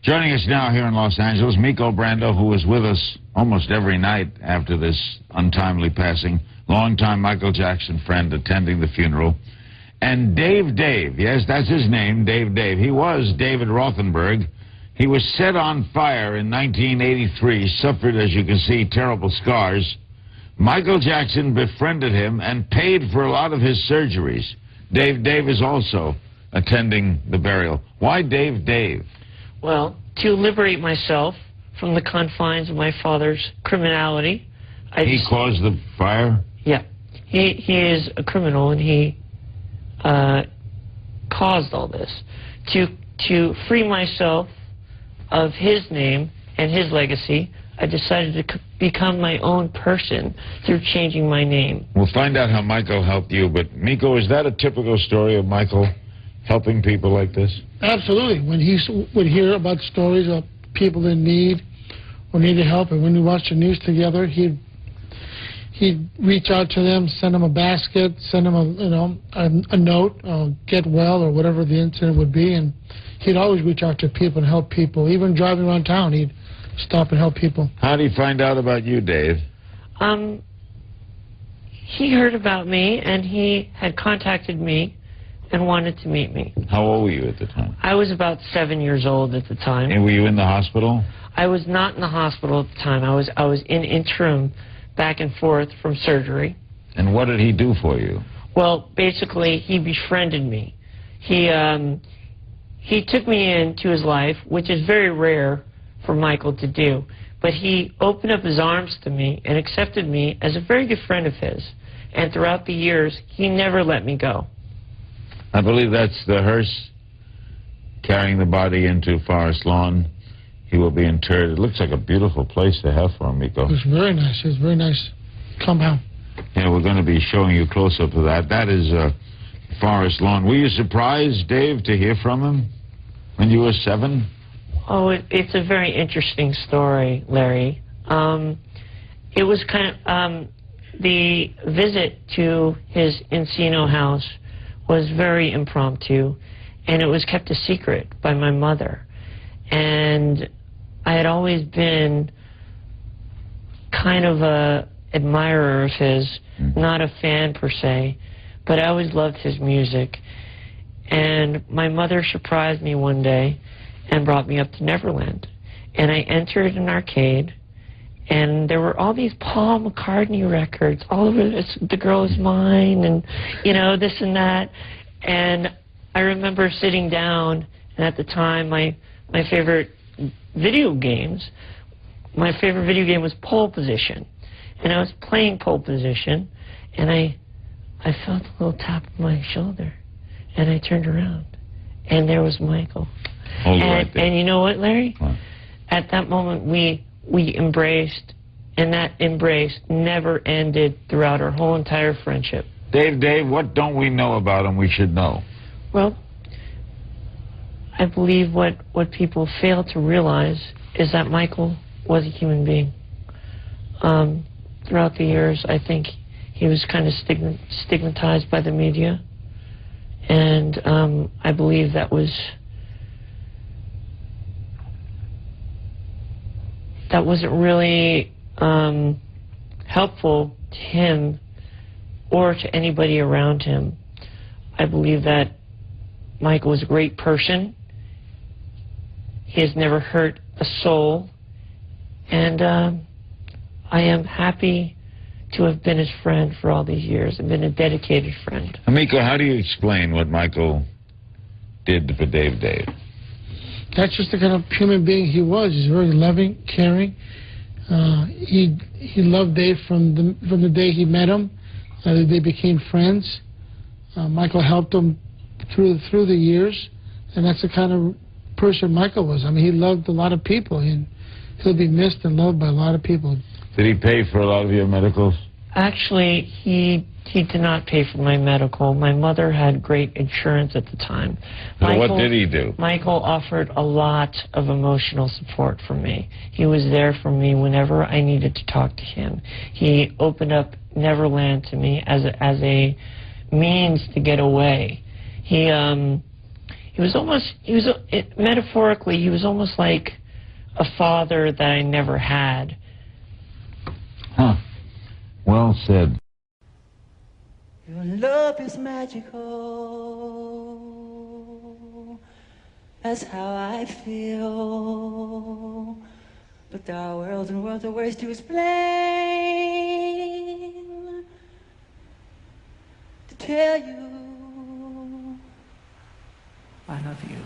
Joining us now here in Los Angeles, Miko Brando, who was with us almost every night after this untimely passing, longtime Michael Jackson friend attending the funeral, and Dave, yes, that's his name, Dave. He was David Rothenberg. He was set on fire in 1983, suffered, as you can see, terrible scars. Michael Jackson befriended him and paid for a lot of his surgeries. Dave is also attending the burial. Why Dave? Well, to liberate myself from the confines of my father's criminality. He caused the fire? Yeah. He is a criminal, and he caused all this. To free myself of his name and his legacy, I decided to become my own person through changing my name. We'll find out how Michael helped you, but Miko, is that a typical story of Michael helping people like this? Absolutely. When he would hear about stories of people in need or needed help, and when we watched the news together, he'd reach out to them, send them a basket, send them a note, get well, or whatever the incident would be, and he'd always reach out to people and help people. Even driving around town, he'd stop and help people. How did he find out about you, Dave? He heard about me, and he had contacted me and wanted to meet me. How old were you at the time? I was about 7 years old at the time. And were you in the hospital? I was not in the hospital at the time. I was in interim, back and forth from surgery. And what did he do for you? Well, basically, he befriended me. He took me into his life, which is very rare for Michael to do. But he opened up his arms to me and accepted me as a very good friend of his. And throughout the years, he never let me go. I believe that's the hearse carrying the body into Forest Lawn. He will be interred. It looks like a beautiful place to have for him, Miko. It was very nice. It was a very nice compound. Yeah, we're going to be showing you close-up of that. That is Forest Lawn. Were you surprised, Dave, to hear from him when you were 7? Oh, it's a very interesting story, Larry. It was kind of the visit to his Encino house was very impromptu, and it was kept a secret by my mother. And I had always been kind of a admirer of his, not a fan per se, but I always loved his music. And my mother surprised me one day and brought me up to Neverland. And I entered an arcade, and there were all these Paul McCartney records, all over this, The Girl Is Mine, and, you know, this and that. And I remember sitting down, and at the time, my favorite video game was Pole Position. And I was playing Pole Position, and I felt a little tap on my shoulder, and I turned around, and there was Michael. And you know what, Larry? What? At that moment, we embraced, and that embrace never ended throughout our whole entire friendship. Dave, what don't we know about him we should know? Well, I believe what people fail to realize is that Michael was a human being. Throughout the years, I think he was kind of stigmatized by the media, and I believe that wasn't really helpful to him or to anybody around him. I believe that Michael was a great person. He has never hurt a soul, and I am happy to have been his friend for all these years. I've been a dedicated friend. Miko, how do you explain what Michael did for Dave? That's just the kind of human being he was. He's very loving, caring. He loved Dave from the day he met him. They became friends. Michael helped him through the years, and that's the kind of person Michael was. I mean, he loved a lot of people, and he'll be missed and loved by a lot of people. Did he pay for a lot of your medicals? Actually, he did not pay for my medical. My mother had great insurance at the time. So what did he do? Michael offered a lot of emotional support for me. He was there for me whenever I needed to talk to him. He opened up Neverland to me as a means to get away. He metaphorically, he was almost like a father that I never had. Huh. Well said. Your love is magical. That's how I feel. But there are worlds and worlds of ways to explain. To tell you I love you.